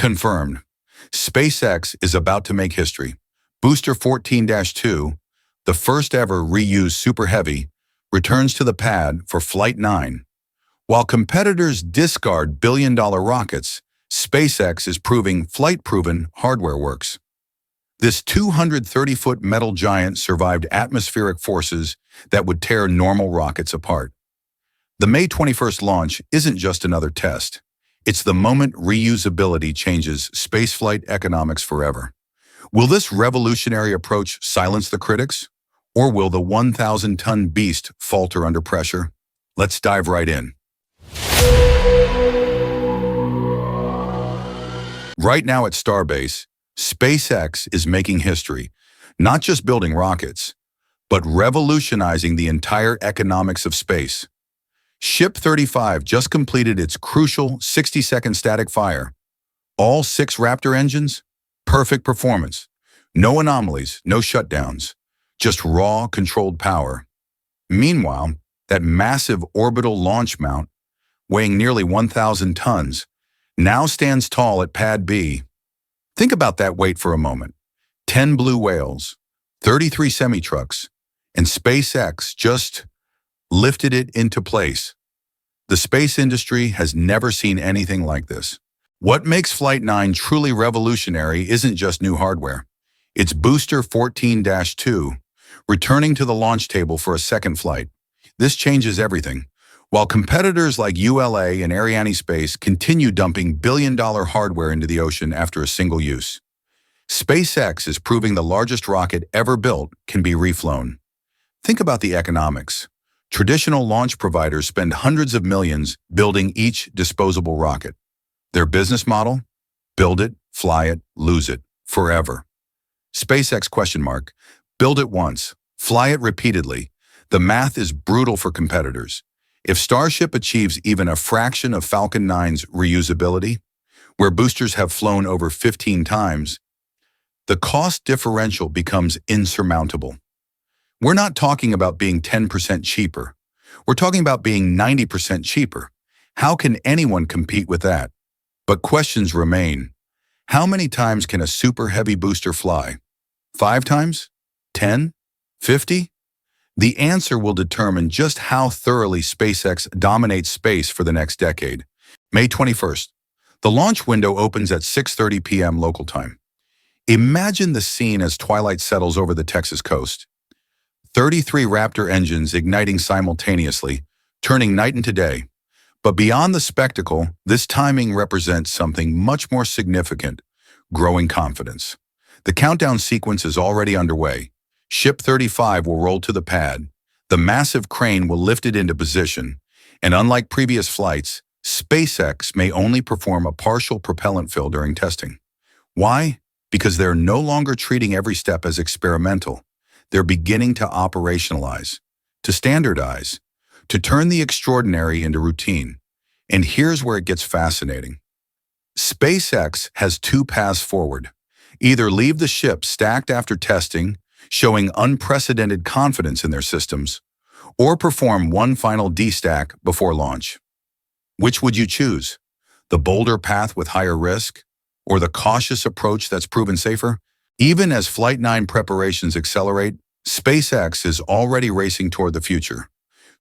Confirmed. SpaceX is about to make history. Booster 14-2, the first ever reused Super Heavy, returns to the pad for Flight 9. While competitors discard billion-dollar rockets, SpaceX is proving flight-proven hardware works. This 230-foot metal giant survived atmospheric forces that would tear normal rockets apart. The May 21st launch isn't just another test. It's the moment reusability changes spaceflight economics forever. Will this revolutionary approach silence the critics? Or will the 1,000-ton beast falter under pressure? Let's dive right in. Right now at Starbase, SpaceX is making history, not just building rockets, but revolutionizing the entire economics of space. Ship 35 just completed its crucial 60-second static fire. All 6 Raptor engines, perfect performance. No anomalies, no shutdowns, just raw, controlled power. Meanwhile, that massive orbital launch mount, weighing nearly 1,000 tons, now stands tall at Pad B. Think about that weight for a moment. 10 blue whales, 33 semi-trucks, and SpaceX just lifted it into place. The space industry has never seen anything like this. What makes Flight 9 truly revolutionary isn't just new hardware. It's Booster 14-2, returning to the launch table for a second flight. This changes everything. While competitors like ULA and Arianespace continue dumping billion-dollar hardware into the ocean after a single use, SpaceX is proving the largest rocket ever built can be reflown. Think about the economics. Traditional launch providers spend hundreds of millions building each disposable rocket. Their business model? Build it, fly it, lose it, forever. SpaceX ? Build it once, fly it repeatedly. The math is brutal for competitors. If Starship achieves even a fraction of Falcon 9's reusability, where boosters have flown over 15 times, the cost differential becomes insurmountable. We're not talking about being 10% cheaper. We're talking about being 90% cheaper. How can anyone compete with that? But questions remain. How many times can a super heavy booster fly? 5 times? 10? 50? The answer will determine just how thoroughly SpaceX dominates space for the next decade. May 21st. The launch window opens at 6:30 p.m. local time. Imagine the scene as twilight settles over the Texas coast. 33 Raptor engines igniting simultaneously, turning night into day. But beyond the spectacle, this timing represents something much more significant: growing confidence. The countdown sequence is already underway. Ship 35 will roll to the pad. The massive crane will lift it into position. And unlike previous flights, SpaceX may only perform a partial propellant fill during testing. Why? Because they're no longer treating every step as experimental. They're beginning to operationalize, to standardize, to turn the extraordinary into routine. And here's where it gets fascinating. SpaceX has 2 paths forward. Either leave the ship stacked after testing, showing unprecedented confidence in their systems, or perform one final destack before launch. Which would you choose? The bolder path with higher risk, or the cautious approach that's proven safer? Even as Flight 9 preparations accelerate, SpaceX is already racing toward the future.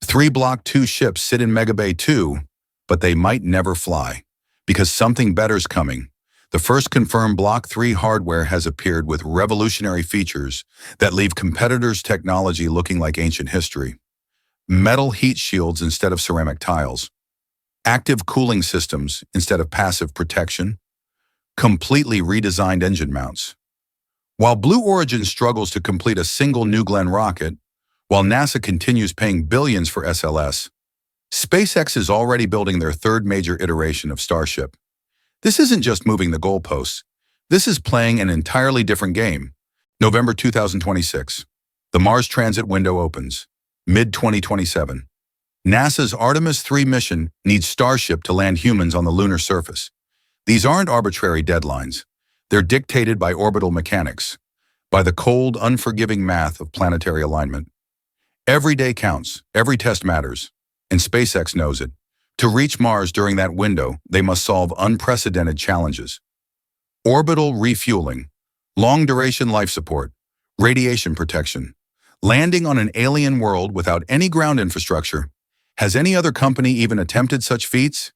3 Block 2 ships sit in Megabay 2, but they might never fly, because something better's coming. The first confirmed Block 3 hardware has appeared with revolutionary features that leave competitors' technology looking like ancient history. Metal heat shields instead of ceramic tiles, active cooling systems instead of passive protection, completely redesigned engine mounts. While Blue Origin struggles to complete a single New Glenn rocket, while NASA continues paying billions for SLS, SpaceX is already building their 3rd major iteration of Starship. This isn't just moving the goalposts. This is playing an entirely different game. November 2026. The Mars transit window opens. Mid-2027. NASA's Artemis 3 mission needs Starship to land humans on the lunar surface. These aren't arbitrary deadlines. They're dictated by orbital mechanics, by the cold, unforgiving math of planetary alignment. Every day counts, every test matters, and SpaceX knows it. To reach Mars during that window, they must solve unprecedented challenges. Orbital refueling, long-duration life support, radiation protection, landing on an alien world without any ground infrastructure. Has any other company even attempted such feats?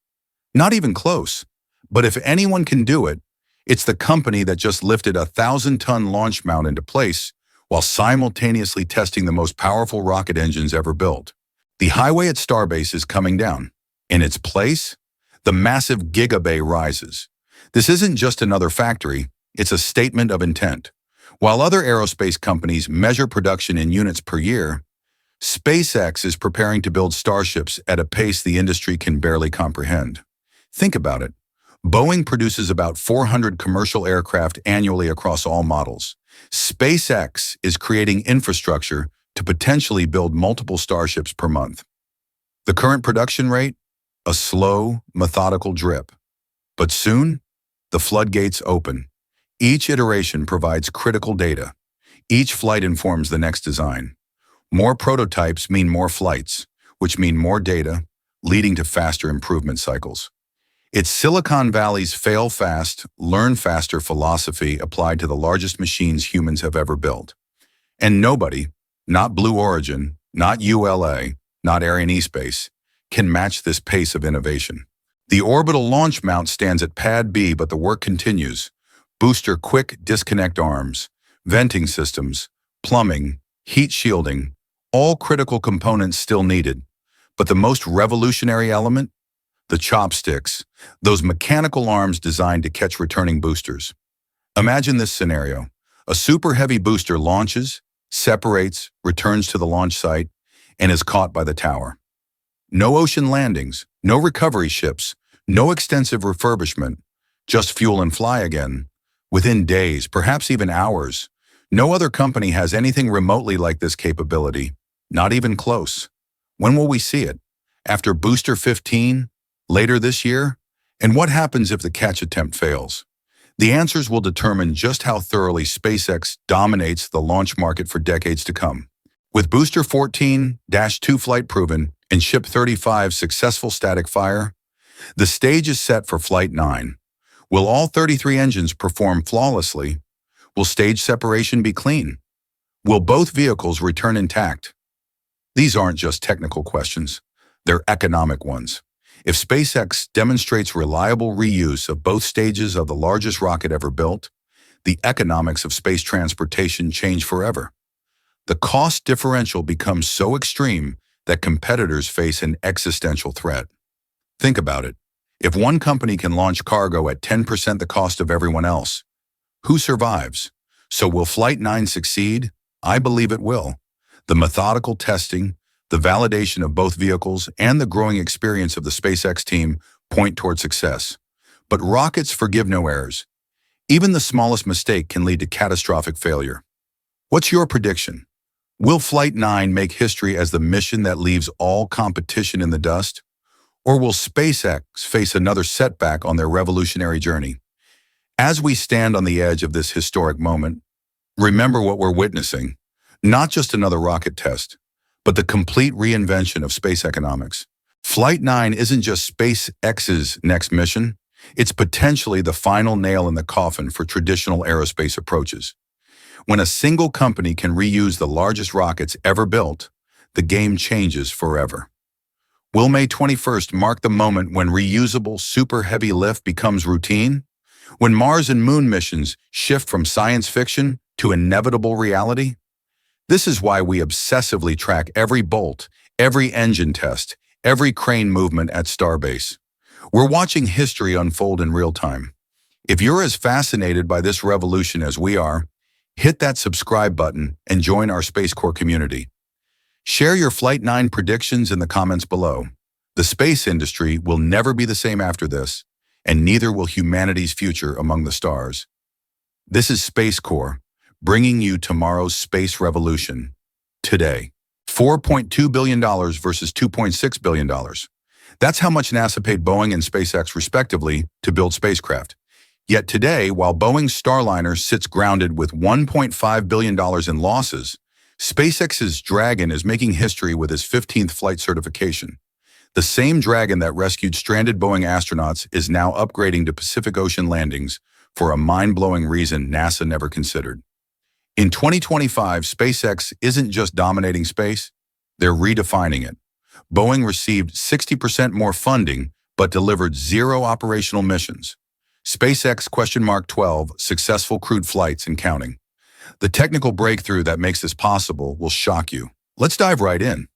Not even close. But if anyone can do it, it's the company that just lifted a 1,000-ton launch mount into place while simultaneously testing the most powerful rocket engines ever built. The highway at Starbase is coming down. In its place, the massive Gigabay rises. This isn't just another factory, it's a statement of intent. While other aerospace companies measure production in units per year, SpaceX is preparing to build Starships at a pace the industry can barely comprehend. Think about it. Boeing produces about 400 commercial aircraft annually across all models. SpaceX is creating infrastructure to potentially build multiple Starships per month. The current production rate? A slow, methodical drip. But soon, the floodgates open. Each iteration provides critical data. Each flight informs the next design. More prototypes mean more flights, which mean more data, leading to faster improvement cycles. It's Silicon Valley's fail fast, learn faster philosophy applied to the largest machines humans have ever built. And nobody, not Blue Origin, not ULA, not Arianespace, can match this pace of innovation. The orbital launch mount stands at Pad B, but the work continues. Booster quick disconnect arms, venting systems, plumbing, heat shielding, all critical components still needed. But the most revolutionary element? The Chopsticks, those mechanical arms designed to catch returning boosters. Imagine this scenario. A super heavy booster launches, separates, returns to the launch site, and is caught by the tower. No ocean landings, no recovery ships, no extensive refurbishment, just fuel and fly again. Within days, perhaps even hours. No other company has anything remotely like this capability, not even close. When will we see it? After Booster 15? Later this year? And what happens if the catch attempt fails? The answers will determine just how thoroughly SpaceX dominates the launch market for decades to come. With Booster 14-2 flight proven and Ship 35 successful static fire, the stage is set for Flight 9. Will all 33 engines perform flawlessly? Will stage separation be clean? Will both vehicles return intact? These aren't just technical questions, they're economic ones. If SpaceX demonstrates reliable reuse of both stages of the largest rocket ever built, the economics of space transportation change forever. The cost differential becomes so extreme that competitors face an existential threat. Think about it. If one company can launch cargo at 10% the cost of everyone else, who survives? So will Flight 9 succeed? I believe it will. The methodical testing, the validation of both vehicles, and the growing experience of the SpaceX team point toward success. But rockets forgive no errors. Even the smallest mistake can lead to catastrophic failure. What's your prediction? Will Flight 9 make history as the mission that leaves all competition in the dust? Or will SpaceX face another setback on their revolutionary journey? As we stand on the edge of this historic moment, remember what we're witnessing. Not just another rocket test, but the complete reinvention of space economics. Flight 9 isn't just SpaceX's next mission, it's potentially the final nail in the coffin for traditional aerospace approaches. When a single company can reuse the largest rockets ever built, the game changes forever. Will May 21st mark the moment when reusable super heavy lift becomes routine? When Mars and Moon missions shift from science fiction to inevitable reality? This is why we obsessively track every bolt, every engine test, every crane movement at Starbase. We're watching history unfold in real time. If you're as fascinated by this revolution as we are, hit that subscribe button and join our Space Corps community. Share your Flight 9 predictions in the comments below. The space industry will never be the same after this, and neither will humanity's future among the stars. This is Space Corps, bringing you tomorrow's space revolution. Today, $4.2 billion versus $2.6 billion. That's how much NASA paid Boeing and SpaceX respectively to build spacecraft. Yet today, while Boeing's Starliner sits grounded with $1.5 billion in losses, SpaceX's Dragon is making history with its 15th flight certification. The same Dragon that rescued stranded Boeing astronauts is now upgrading to Pacific Ocean landings, for a mind-blowing reason NASA never considered. In 2025, SpaceX isn't just dominating space, they're redefining it. Boeing received 60% more funding, but delivered 0 operational missions. SpaceX ?12 successful crewed flights and counting. The technical breakthrough that makes this possible will shock you. Let's dive right in.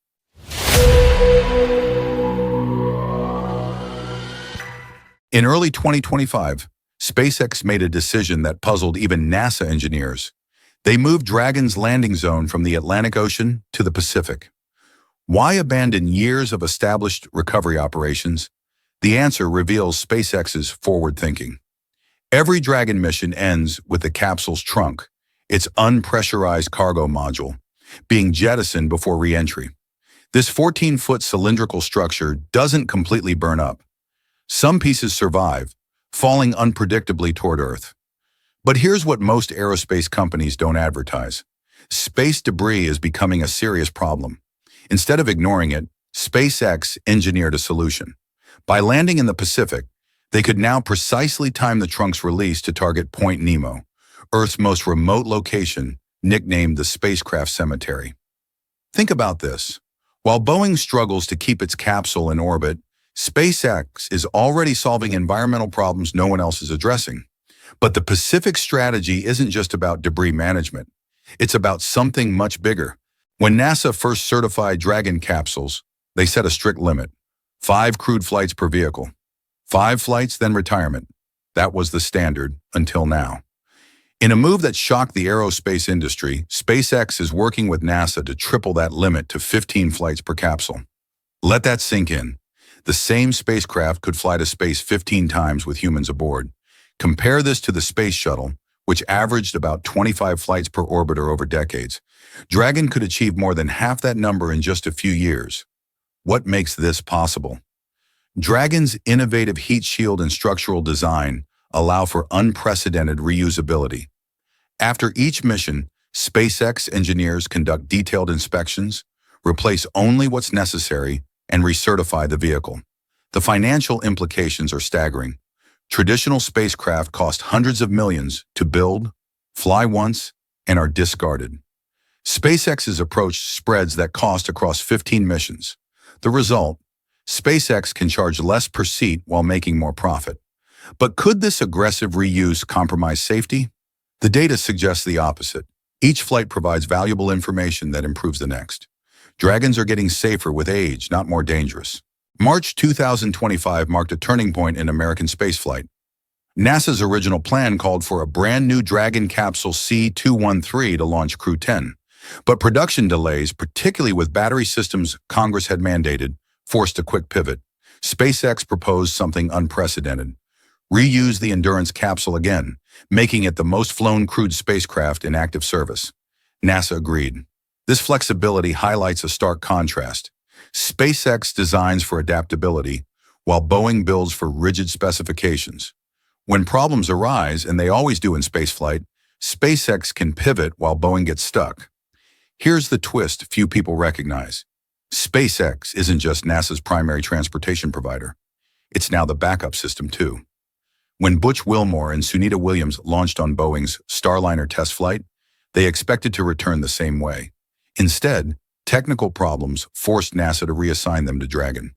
In early 2025, SpaceX made a decision that puzzled even NASA engineers. They moved Dragon's landing zone from the Atlantic Ocean to the Pacific. Why abandon years of established recovery operations? The answer reveals SpaceX's forward thinking. Every Dragon mission ends with the capsule's trunk, its unpressurized cargo module, being jettisoned before re-entry. This 14-foot cylindrical structure doesn't completely burn up. Some pieces survive, falling unpredictably toward Earth. But here's what most aerospace companies don't advertise. Space debris is becoming a serious problem. Instead of ignoring it, SpaceX engineered a solution. By landing in the Pacific, they could now precisely time the trunk's release to target Point Nemo, Earth's most remote location, nicknamed the spacecraft cemetery. Think about this. While Boeing struggles to keep its capsule in orbit, SpaceX is already solving environmental problems no one else is addressing. But the Pacific strategy isn't just about debris management. It's about something much bigger. When NASA first certified Dragon capsules, they set a strict limit: 5 crewed flights per vehicle. 5 flights, then retirement. That was the standard until now. In a move that shocked the aerospace industry, SpaceX is working with NASA to triple that limit to 15 flights per capsule. Let that sink in. The same spacecraft could fly to space 15 times with humans aboard. Compare this to the space shuttle, which averaged about 25 flights per orbiter over decades. Dragon could achieve more than half that number in just a few years. What makes this possible? Dragon's innovative heat shield and structural design allow for unprecedented reusability. After each mission, SpaceX engineers conduct detailed inspections, replace only what's necessary, and recertify the vehicle. The financial implications are staggering. Traditional spacecraft cost hundreds of millions to build, fly once, and are discarded. SpaceX's approach spreads that cost across 15 missions. The result: SpaceX can charge less per seat while making more profit. But could this aggressive reuse compromise safety? The data suggests the opposite. Each flight provides valuable information that improves the next. Dragons are getting safer with age, not more dangerous. March 2025 marked a turning point in American spaceflight. NASA's original plan called for a brand new Dragon capsule C213 to launch Crew 10. But production delays, particularly with battery systems Congress had mandated, forced a quick pivot. SpaceX proposed something unprecedented: reuse the Endurance capsule again, making it the most flown crewed spacecraft in active service. NASA agreed. This flexibility highlights a stark contrast. SpaceX designs for adaptability, while Boeing builds for rigid specifications. When problems arise, and they always do in spaceflight, SpaceX can pivot while Boeing gets stuck. Here's the twist few people recognize. SpaceX isn't just NASA's primary transportation provider. It's now the backup system, too. When Butch Wilmore and Sunita Williams launched on Boeing's Starliner test flight, they expected to return the same way. Instead, technical problems forced NASA to reassign them to Dragon.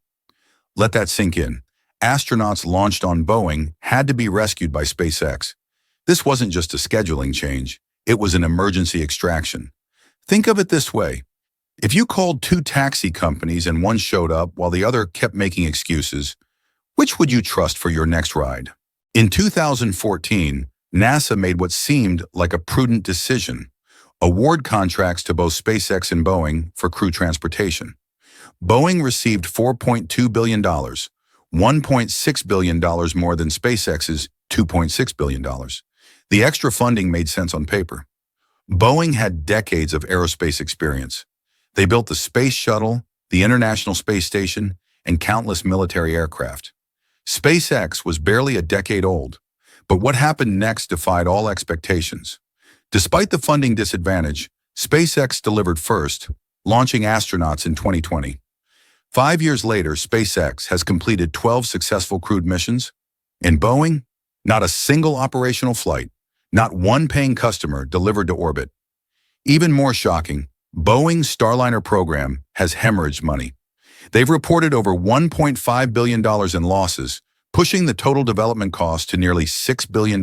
Let that sink in. Astronauts launched on Boeing had to be rescued by SpaceX. This wasn't just a scheduling change, it was an emergency extraction. Think of it this way. If you called 2 taxi companies and one showed up while the other kept making excuses, which would you trust for your next ride? In 2014, NASA made what seemed like a prudent decision: award contracts to both SpaceX and Boeing for crew transportation. Boeing received $4.2 billion, $1.6 billion more than SpaceX's $2.6 billion. The extra funding made sense on paper. Boeing had decades of aerospace experience. They built the Space Shuttle, the International Space Station, and countless military aircraft. SpaceX was barely a decade old, but what happened next defied all expectations. Despite the funding disadvantage, SpaceX delivered first, launching astronauts in 2020. 5 years later, SpaceX has completed 12 successful crewed missions, and Boeing, Not a single operational flight, not one paying customer delivered to orbit. Even more shocking, Boeing's Starliner program has hemorrhaged money. They've reported over $1.5 billion in losses, pushing the total development cost to nearly $6 billion,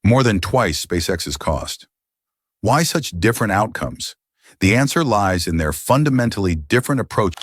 more than twice SpaceX's cost. Why such different outcomes? The answer lies in their fundamentally different approach.